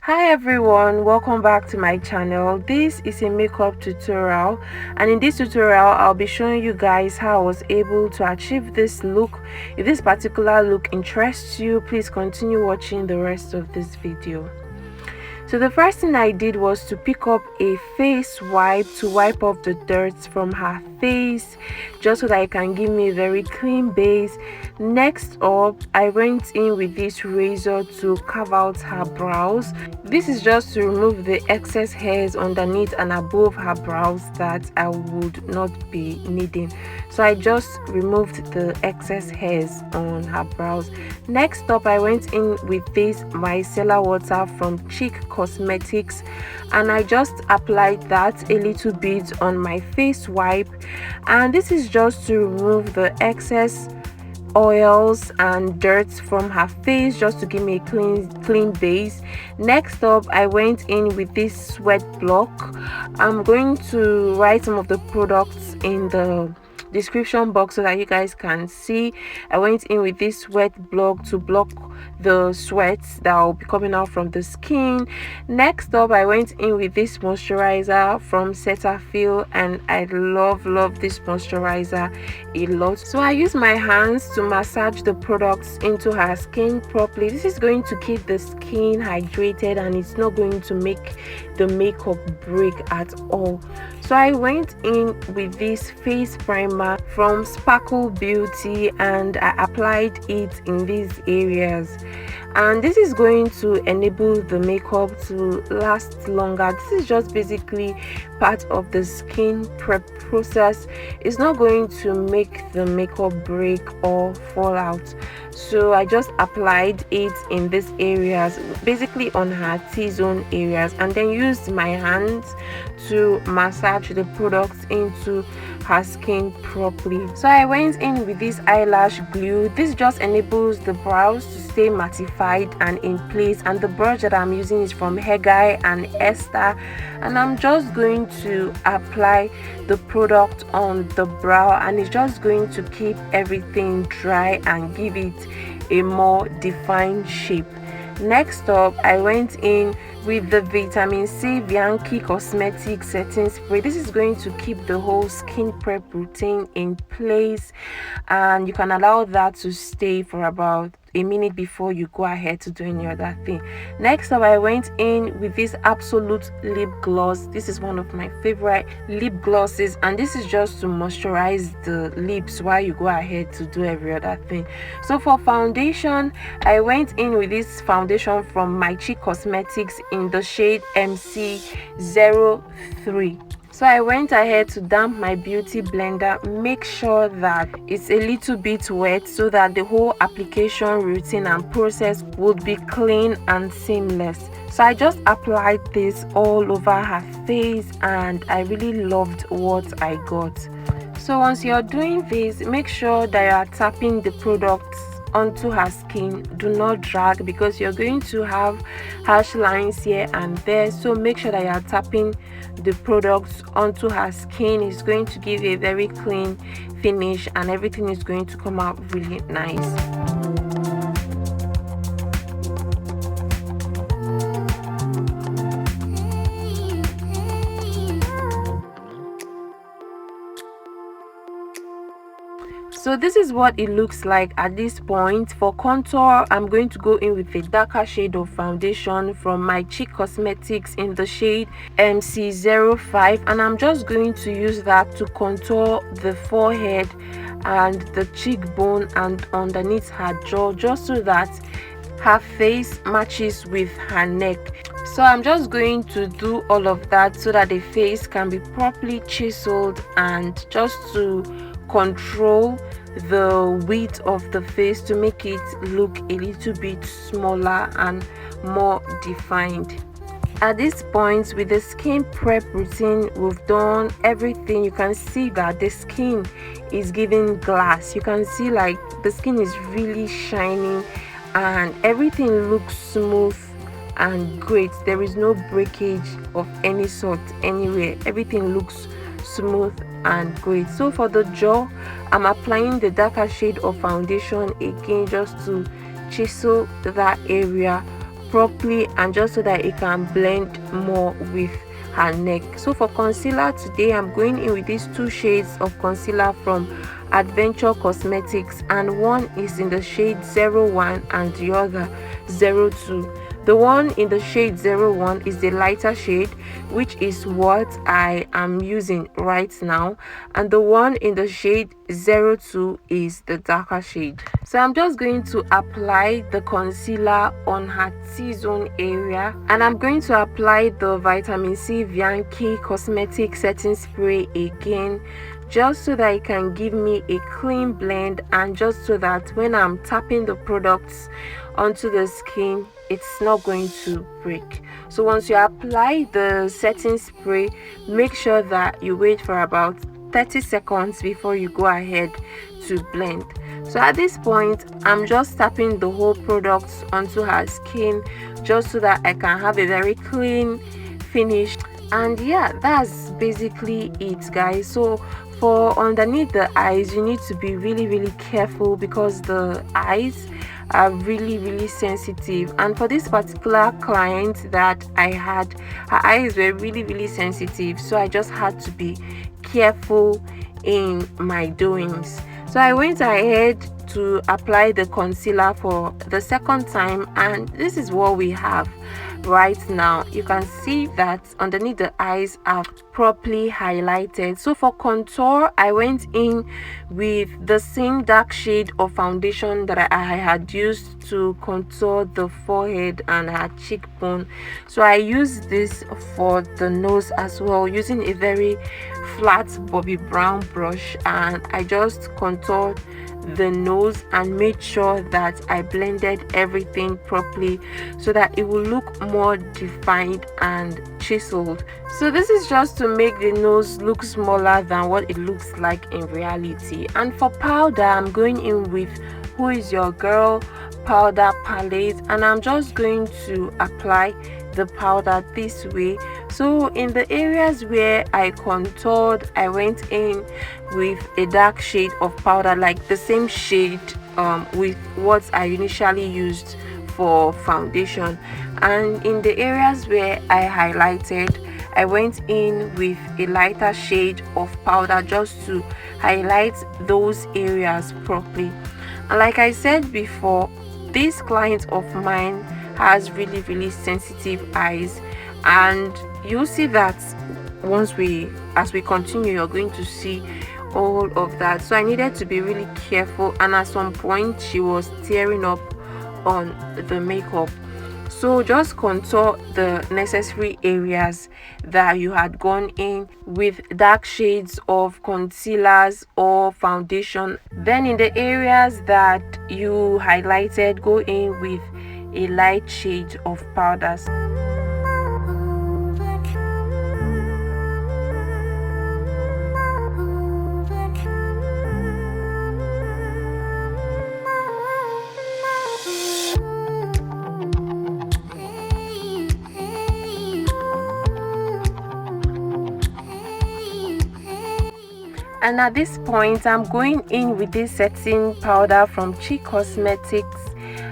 Hi everyone, welcome back to my channel. This is a makeup tutorial, and in this tutorial I'll be showing you guys how I was able to achieve this look. If this particular look interests you, please continue watching the rest of this video. So the first thing I did was to pick up a face wipe to wipe off the dirt from her face, just so that it can give me a very clean base. Next up, I went in with this razor to carve out her brows. This is just to remove the excess hairs underneath and above her brows that I would not be needing. So I just removed the excess hairs on her brows. Next up, I went in with this micellar water from Chic Cosmetics, and I just applied that a little bit on my face wipe, and this is just to remove the excess oils and dirt from her face, just to give me a clean base. Next up, I went in with this sweat block. I'm going to write some of the products in the description box so that you guys can see. I went in with this sweat block to block the sweats that will be coming out from the skin. Next up, I went in with this moisturizer from Cetaphil, and I love this moisturizer a lot. So I use my hands to massage the products into her skin properly. This is going to keep the skin hydrated, and it's not going to make the makeup break at all. So I went in with this face primer from Sparkle Beauty, and I applied it in these areas, and this is going to enable the makeup to last longer. This is just basically part of the skin prep process. It's not going to make the makeup break or fall out. So I just applied it in these areas, basically on her T-zone areas, and then used my hands to massage the products into her skin properly. So I went in with this eyelash glue. This just enables the brows to stay mattified and in place, and the brush that I'm using is from Hegai and Esther, and I'm just going to apply the product on the brow, and it's just going to keep everything dry and give it a more defined shape. Next up, I went in with the Vitamin C Bianchi Cosmetic Setting Spray. This is going to keep the whole skin prep routine in place, and you can allow that to stay for about a minute before you go ahead to do any other thing. Next up, I went in with this Absolute lip gloss. This is one of my favorite lip glosses, and this is just to moisturize the lips while you go ahead to do every other thing. So for foundation, I went in with this foundation from My Chic Cosmetics in the shade MC03. So I went ahead to damp my beauty blender. Make sure that it's a little bit wet so that the whole application routine and process would be clean and seamless. So I just applied this all over her face, and I really loved what I got. So once you're doing this, make sure that you are tapping the products onto her skin. Do not drag, because you're going to have harsh lines here and there. So make sure that you are tapping the products onto her skin. It's going to give a very clean finish, and everything is going to come out really nice. So this is what it looks like at this point. For contour, I'm going to go in with a darker shade of foundation from My Chic Cosmetics in the shade MC05, and I'm just going to use that to contour the forehead and the cheekbone and underneath her jaw, just so that her face matches with her neck. So I'm just going to do all of that so that the face can be properly chiseled, and just to control the width of the face to make it look a little bit smaller and more defined. At this point, with the skin prep routine, we've done everything. You can see that the skin is giving glass. You can see like the skin is really shining, and everything looks smooth and great. There is no breakage of any sort anywhere. Everything looks smooth and great. So for the jaw, I'm applying the darker shade of foundation again, just to chisel that area properly, and just so that it can blend more with her neck. So for concealer today, I'm going in with these 2 shades of concealer from Adventure Cosmetics, and one is in the shade 01 and the other 02. The one in the shade 01 is the lighter shade, which is what I am using right now, and the one in the shade 02 is the darker shade. So I'm just going to apply the concealer on her T-zone area, and I'm going to apply the Vitamin C Bianchi Cosmetic Setting Spray again, just so that it can give me a clean blend, and just so that when I'm tapping the products onto the skin, it's not going to break. So once you apply the setting spray, make sure that you wait for about 30 seconds before you go ahead to blend. So at this point, I'm just tapping the whole product onto her skin, just so that I can have a very clean finish. And yeah, that's basically it, guys. So for underneath the eyes, you need to be really careful, because the eyes are really sensitive. And for this particular client that I had, her eyes were really sensitive, so I just had to be careful in my doings. So I went ahead to apply the concealer for the second time, and this is what we have right now. You can see that underneath the eyes are properly highlighted. So for contour, I went in with the same dark shade of foundation that I had used to contour the forehead and her cheekbone. So I used this for the nose as well, using a very flat Bobbi Brown brush, and I just contoured the nose and made sure that I blended everything properly so that it will look more defined and chiseled. So this is just to make the nose look smaller than what it looks like in reality. And for powder, I'm going in with Who Is Your Girl powder palette, and I'm just going to apply the powder this way. So in the areas where I contoured, I went in with a dark shade of powder, like the same shade with what I initially used for foundation. And in the areas where I highlighted, I went in with a lighter shade of powder just to highlight those areas properly. And like I said before, this client of mine has really sensitive eyes, and you'll see that as we continue, you're going to see all of that. So I needed to be really careful, and at some point she was tearing up on the makeup. So just contour the necessary areas that you had gone in with dark shades of concealers or foundation. Then in the areas that you highlighted, go in with a light shade of powders. And at this point, I'm going in with this setting powder from Chi Cosmetics,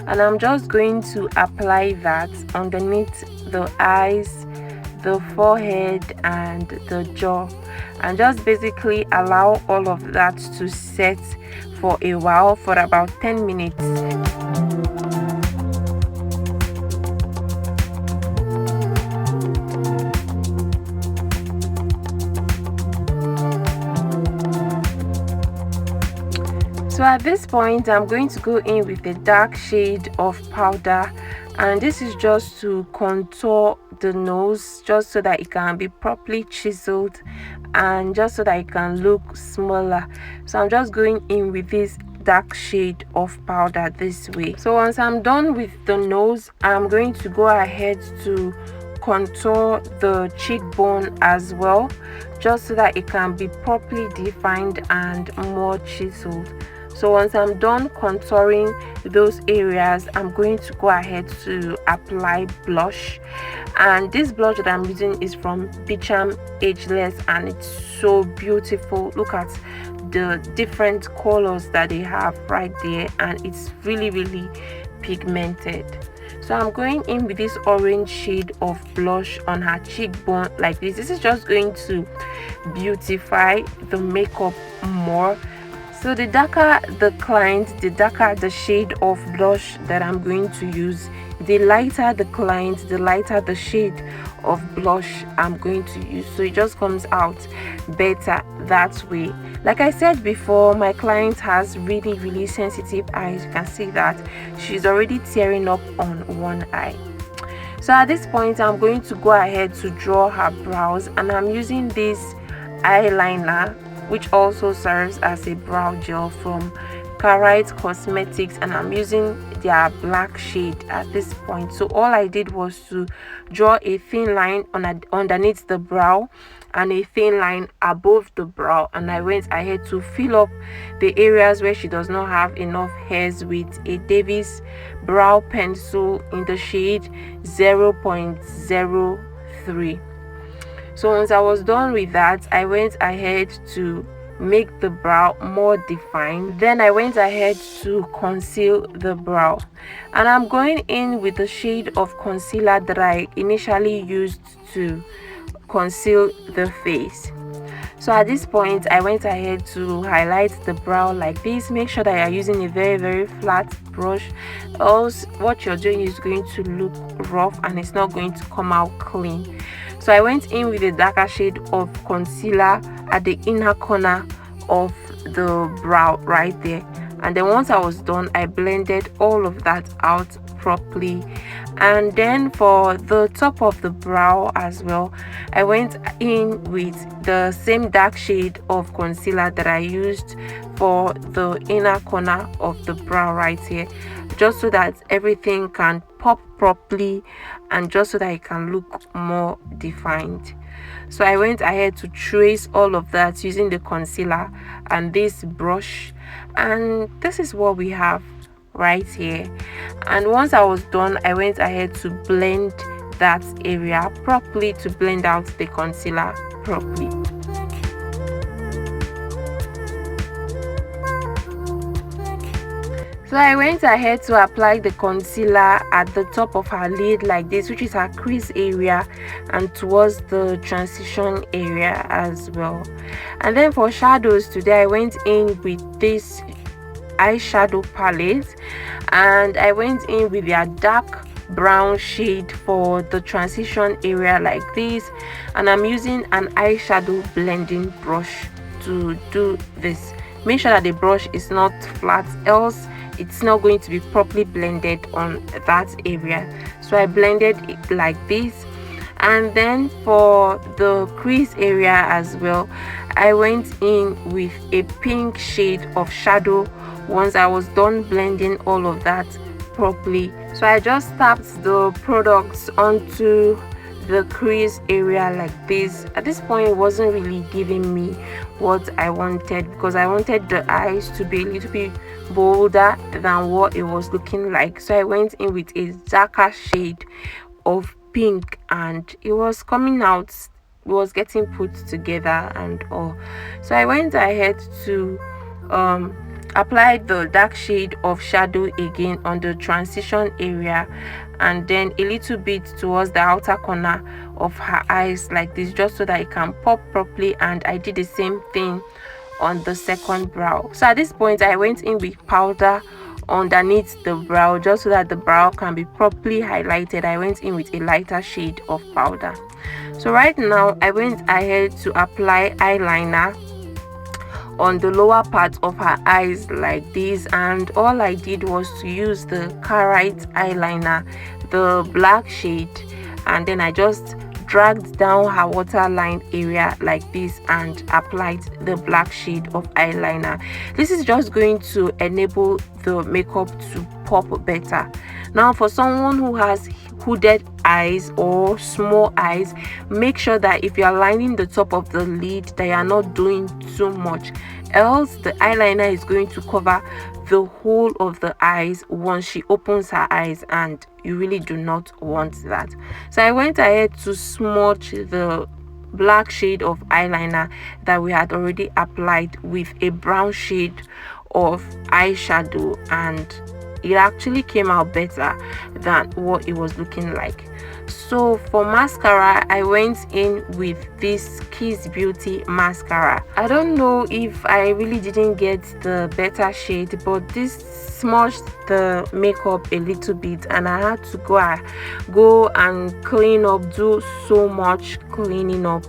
and I'm just going to apply that underneath the eyes, the forehead and the jaw, and just basically allow all of that to set for a while, for about 10 minutes. So at this point, I'm going to go in with a dark shade of powder, and this is just to contour the nose, just so that it can be properly chiseled and just so that it can look smaller. So I'm just going in with this dark shade of powder this way. So once I'm done with the nose, I'm going to go ahead to contour the cheekbone as well, just so that it can be properly defined and more chiseled. So once I'm done contouring those areas, I'm going to go ahead to apply blush, and this blush that I'm using is from Beecham Ageless, and it's so beautiful. Look at the different colors that they have right there, and it's really pigmented. So So I'm going in with this orange shade of blush on her cheekbone like this. This is just going to beautify the makeup more. So the darker the client, the darker the shade of blush that I'm going to use. The lighter the client, the lighter the shade of blush I'm going to use. So it just comes out better that way. Like I said before, my client has really sensitive eyes. You can see that she's already tearing up on one eye. So at this point, I'm going to go ahead to draw her brows, and I'm using this eyeliner, which also serves as a brow gel from Carite Cosmetics, and I'm using their black shade at this point. So all I did was to draw a thin line underneath the brow and a thin line above the brow, and I went ahead to fill up the areas where she does not have enough hairs with a Davis brow pencil in the shade 0.03. So once I was done with that, I went ahead to make the brow more defined. Then I went ahead to conceal the brow, and I'm going in with the shade of concealer that I initially used to conceal the face. So at this point, I went ahead to highlight the brow like this. Make sure that you're using a very flat brush, else what you're doing is going to look rough and it's not going to come out clean. So I went in with a darker shade of concealer at the inner corner of the brow right there, and then once I was done, I blended all of that out properly. And then for the top of the brow as well, I went in with the same dark shade of concealer that I used for the inner corner of the brow right here, just so that everything can pop properly and just so that it can look more defined. So I went ahead to trace all of that using the concealer and this brush, and this is what we have right here. And once I was done, I went ahead to blend that area properly, to blend out the concealer properly. So I went ahead to apply the concealer at the top of her lid like this, which is her crease area, and towards the transition area as well. And then for shadows today, I went in with this eyeshadow palette, and I went in with their dark brown shade for the transition area like this, and I'm using an eyeshadow blending brush to do this. Make sure that the brush is not flat, else it's not going to be properly blended on that area. So I blended it like this. And then for the crease area as well, I went in with a pink shade of shadow once I was done blending all of that properly. So I just tapped the products onto the crease area like this. At this point, it wasn't really giving me what I wanted, because I wanted the eyes to be a little bit bolder than what it was looking like. So I went in with a darker shade of pink, and it was coming out, it was getting put together and all. So I went ahead to apply the dark shade of shadow again on the transition area, and then a little bit towards the outer corner of her eyes like this, just so that it can pop properly. And I did the same thing on the second brow. So at this point, I went in with powder underneath the brow, just so that the brow can be properly highlighted. I went in with a lighter shade of powder. So right now, I went ahead to apply eyeliner on the lower part of her eyes like this, and all I did was to use the Carite eyeliner, the black shade, and then I just dragged down her waterline area like this and applied the black shade of eyeliner. This is just going to enable the makeup to pop better. Now for someone who has hooded eyes or small eyes, make sure that if you are lining the top of the lid, that you are not doing too much, else the eyeliner is going to cover the whole of the eyes once she opens her eyes, and you really do not want that. So I went ahead to smudge the black shade of eyeliner that we had already applied with a brown shade of eyeshadow, and it actually came out better than what it was looking like. So for mascara, I went in with this Kiss Beauty mascara. I don't know if I really didn't get the better shade, but this smudged the makeup a little bit, and I had to go and clean up, do so much cleaning up,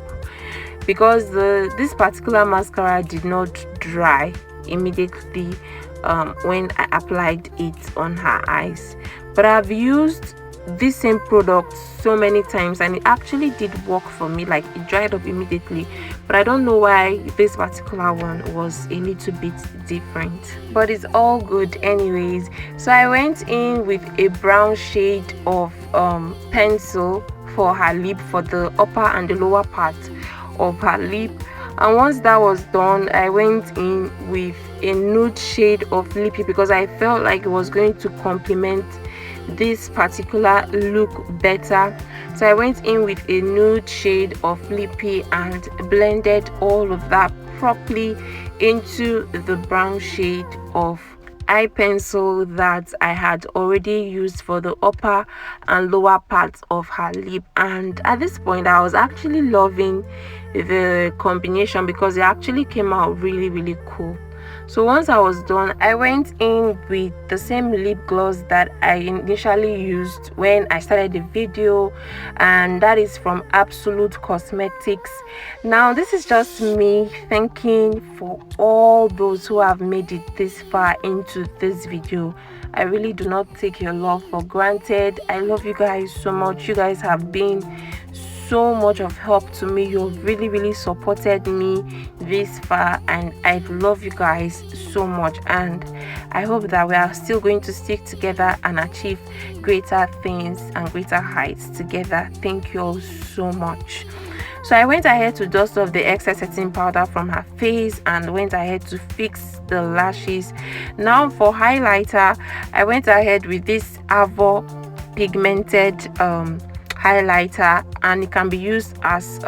because this particular mascara did not dry immediately when I applied it on her eyes. But I've used this same product so many times and it actually did work for me, like it dried up immediately. But I don't know why this particular one was a little bit different, but it's all good anyways. So I went in with a brown shade of pencil for her lip, for the upper and the lower part of her lip. And once that was done, I went in with a nude shade of lippy because I felt like it was going to complement this particular look better. So I went in with a nude shade of lippy and blended all of that properly into the brown shade of eye pencil that I had already used for the upper and lower parts of her lip. And at this point I was actually loving the combination because it actually came out really cool. So once I was done, I went in with the same lip gloss that I initially used when I started the video, and that is from Absolute Cosmetics. Now this is just me thanking for all those who have made it this far into this video. I really do not take your love for granted. I love you guys so much. You guys have been so much of help to me. You've really supported me this far, and I love you guys so much, and I hope that we are still going to stick together and achieve greater things and greater heights together. Thank you all so much. So I went ahead to dust off the excess setting powder from her face and went ahead to fix the lashes. Now for highlighter, I went ahead with this Avo pigmented highlighter, and it can be used as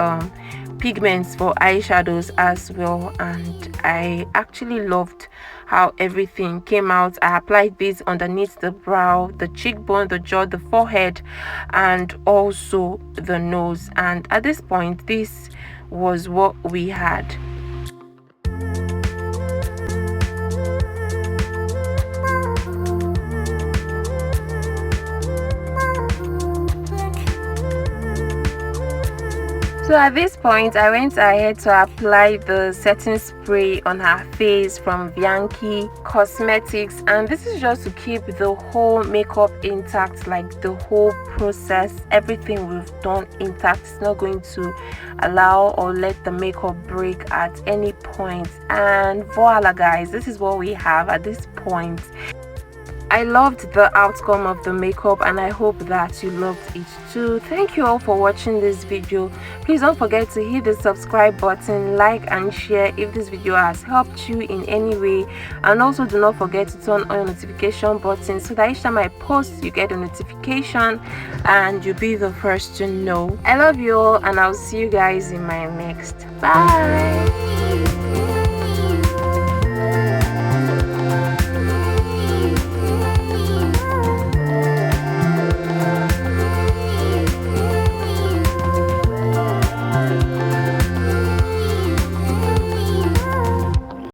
pigments for eyeshadows as well. And I actually loved how everything came out. I applied this underneath the brow, the cheekbone, the jaw, the forehead, and also the nose. And at this point, this was what we had. So at this point, I went ahead to apply the setting spray on her face from Bianchi Cosmetics, and this is just to keep the whole makeup intact, like the whole process, everything we've done intact. It's not going to allow or let the makeup break at any point. And voila guys, this is what we have at this point. I loved the outcome of the makeup, and I hope that you loved it too. Thank you all for watching this video. Please don't forget to hit the subscribe button, like and share if this video has helped you in any way, and also do not forget to turn on your notification button so that each time I post you get a notification and you'll be the first to know. I love you all, and I'll see you guys in my next. Bye.